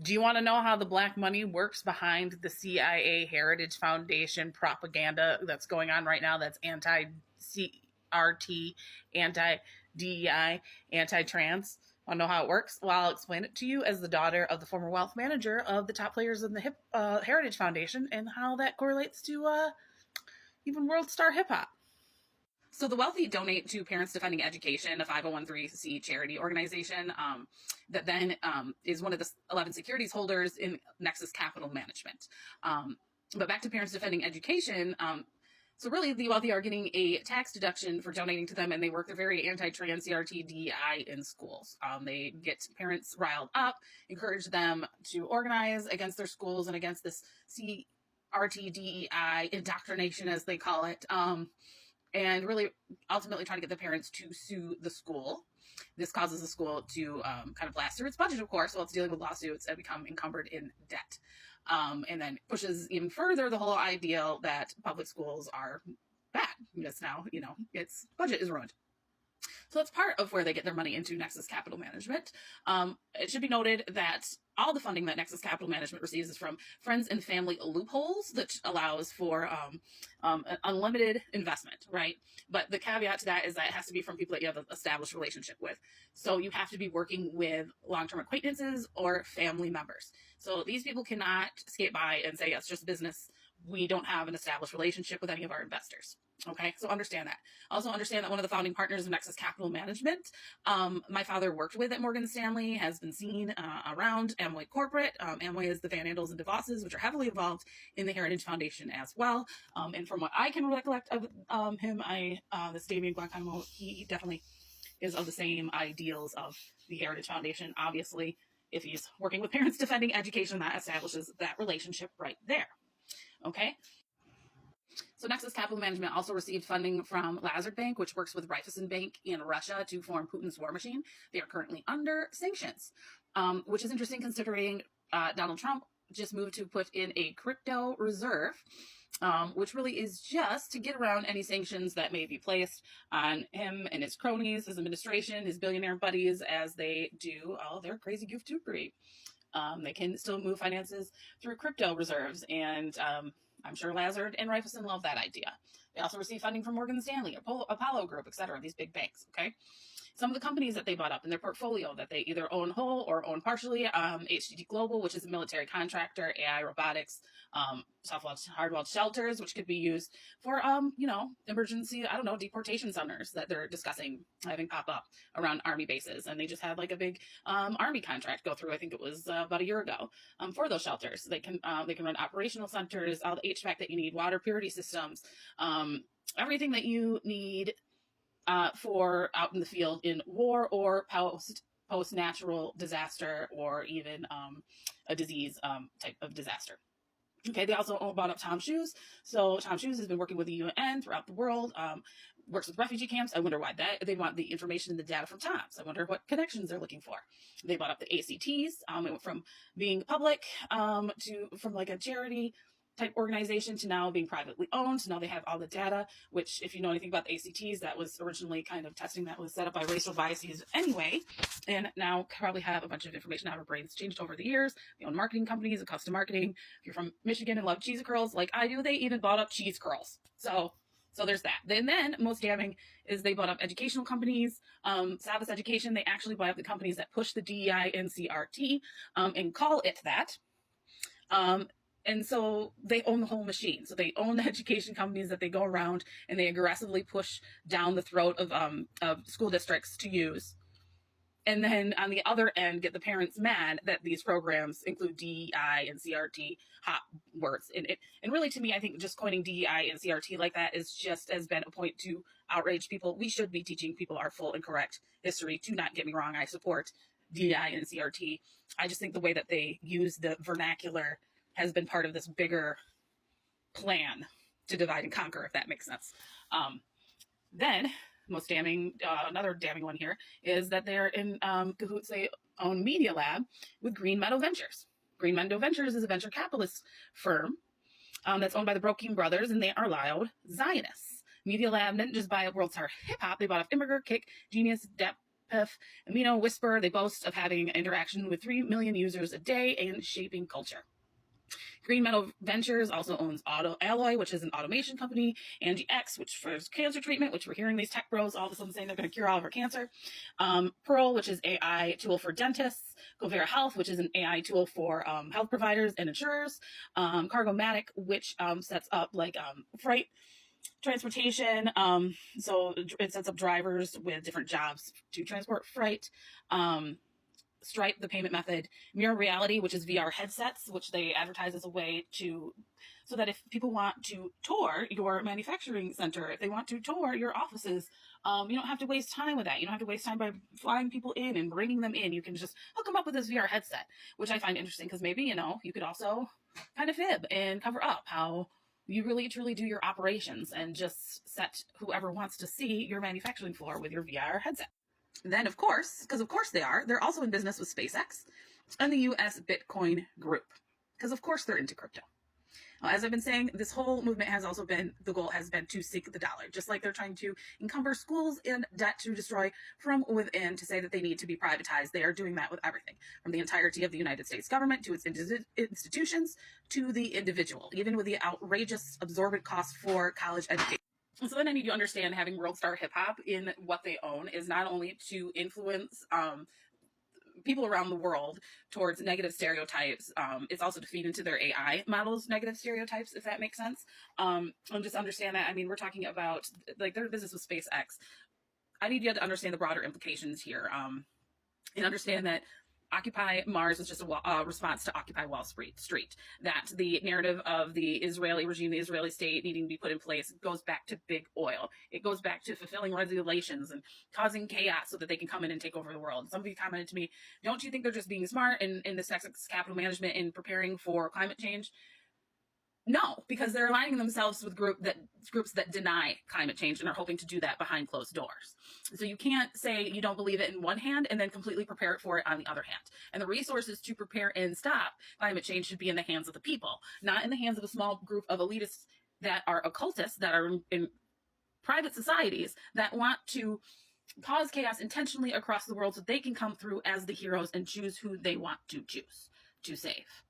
Do you want to know how the black money works behind the CIA Heritage Foundation propaganda that's going on right now? That's anti-CRT, anti-DEI, anti-trans. Want to know how it works? Well, I'll explain it to you as the daughter of the former wealth manager of the top players in the Heritage Foundation and how that correlates to even world star hip hop. So the wealthy donate to Parents Defending Education, a 501c charity organization that then is one of the 11 securities holders in Nexus Capital Management. But back to Parents Defending Education. So really, the wealthy are getting a tax deduction for donating to them, and they work the very anti-trans CRT DEI in schools. They get parents riled up, encourage them to organize against their schools and against this CRT DEI indoctrination, as they call it. And really ultimately trying to get the parents to sue the school. This causes the school to kind of blast through its budget, of course, while it's dealing with lawsuits and become encumbered in debt. And then pushes even further the whole ideal that public schools are bad. Because now, its budget is ruined. So that's part of where they get their money into Nexus Capital Management. It should be noted that all the funding that Nexus Capital Management receives is from friends and family loopholes that allows for an unlimited investment, right? But the caveat to that is that it has to be from people that you have an established relationship with. So you have to be working with long-term acquaintances or family members. So these people cannot skate by and say, it's just business. We don't have an established relationship with any of our investors. Okay, so understand that. Also understand that one of the founding partners of Nexus Capital Management, my father worked with at Morgan Stanley, has been seen around Amway Corporate. Amway is the Van Andels and DeVosses, which are heavily involved in the Heritage Foundation as well. And from what I can recollect of him, this Damian Guantanamo, he definitely is of the same ideals of the Heritage Foundation. Obviously, if he's working with Parents Defending Education, that establishes that relationship right there. Okay. So Nexus Capital Management also received funding from Lazard Bank, which works with Raiffeisen Bank in Russia to form Putin's war machine. They are currently under sanctions, which is interesting considering Donald Trump just moved to put in a crypto reserve, which really is just to get around any sanctions that may be placed on him and his cronies, his administration, his billionaire buddies, as they do all their crazy goof-toopery. They can still move finances through crypto reserves, and I'm sure Lazard and Raiffeisen love that idea. They also receive funding from Morgan Stanley, Apollo Group, etc., these big banks, okay? Some of the companies that they bought up in their portfolio that they either own whole or own partially, HDD Global, which is a military contractor, AI Robotics, soft-walled, hard-walled shelters, which could be used for, emergency, deportation centers that they're discussing having pop up around Army bases. And they just had like a big Army contract go through, I think it was about a year ago, for those shelters. They can run operational centers, all the HVAC that you need, water purity systems, everything that you need for out in the field in war or post-natural disaster or even a disease type of disaster. Okay, they also bought up Tom Shoes. So Tom Shoes has been working with the UN throughout the world, works with refugee camps. I wonder why they want the information and the data from Tom's. I wonder what connections they're looking for. They bought up the ACTs. It went from being public from like a charity type organization to now being privately owned. So now they have all the data, which if you know anything about the ACTs, that was originally kind of testing that was set up by racial biases anyway. And now probably have a bunch of information how our brains changed over the years. They own marketing companies, a custom marketing. If you're from Michigan and love cheese curls like I do, they even bought up cheese curls. So there's that. And then most damning is they bought up educational companies. Savas Education, they actually bought up the companies that push the DEI and CRT and call it that. And so they own the whole machine. So they own the education companies that they go around and they aggressively push down the throat of school districts to use. And then on the other end, get the parents mad that these programs include DEI and CRT hot words. And really, to me, I think just coining DEI and CRT like that is just has been a point to outrage people. We should be teaching people our full and correct history. Do not get me wrong. I support DEI and CRT. I just think the way that they use the vernacular has been part of this bigger plan to divide and conquer, if that makes sense. Then, most damning, another damning one here is that they're in cahoots. They own Media Lab with Green Meadow Ventures. Green Meadow Ventures is a venture capitalist firm that's owned by the Broking brothers, and they are loud Zionists. Media Lab didn't just buy up World Star Hip Hop; they bought up Immigrant Kick, Genius, Depp, Piff, Amino, Whisper. They boast of having interaction with 3 million users a day and shaping culture. Green Meadow Ventures also owns Auto Alloy, which is an automation company, Angie X, which for cancer treatment, which we're hearing these tech bros all of a sudden saying they're going to cure all of our cancer. Pearl, which is AI tool for dentists. Govera Health, which is an AI tool for health providers and insurers. Cargomatic, which sets up like freight transportation. So it sets up drivers with different jobs to transport freight. Stripe, the payment method. Mirror Reality, which is VR headsets, which they advertise as a way to, so that if people want to tour your manufacturing center, if they want to tour your offices, you don't have to waste time with that. You don't have to waste time by flying people in and bringing them in. You can just hook them up with this VR headset, which I find interesting because maybe, you could also kind of fib and cover up how you really truly do your operations and just set whoever wants to see your manufacturing floor with your VR headset. Then, of course, because of course they're also in business with SpaceX and the US Bitcoin Group, because of course they're into crypto. As I've been saying, this whole movement has also been, the goal has been to seek the dollar, just like they're trying to encumber schools in debt to destroy from within, to say that they need to be privatized. They are doing that with everything, from the entirety of the United States government to its institutions to the individual, even with the outrageous absorbent cost for college education. So then I need you to understand, having World Star Hip Hop in what they own is not only to influence people around the world towards negative stereotypes, it's also to feed into their AI models negative stereotypes, if that makes sense. And just understand that, we're talking about like their business with SpaceX. I need you to understand the broader implications here, and understand that Occupy Mars is just a response to Occupy Wall Street. That the narrative of the Israeli regime, the Israeli state needing to be put in place goes back to big oil. It goes back to fulfilling regulations and causing chaos so that they can come in and take over the world. Some of you commented to me, don't you think they're just being smart in this Texas capital management and preparing for climate change? No, because they're aligning themselves with groups that deny climate change and are hoping to do that behind closed doors. So you can't say you don't believe it in one hand and then completely prepare for it on the other hand. And the resources to prepare and stop climate change should be in the hands of the people, not in the hands of a small group of elitists that are occultists, that are in private societies that want to cause chaos intentionally across the world so they can come through as the heroes and choose who they want to choose to save.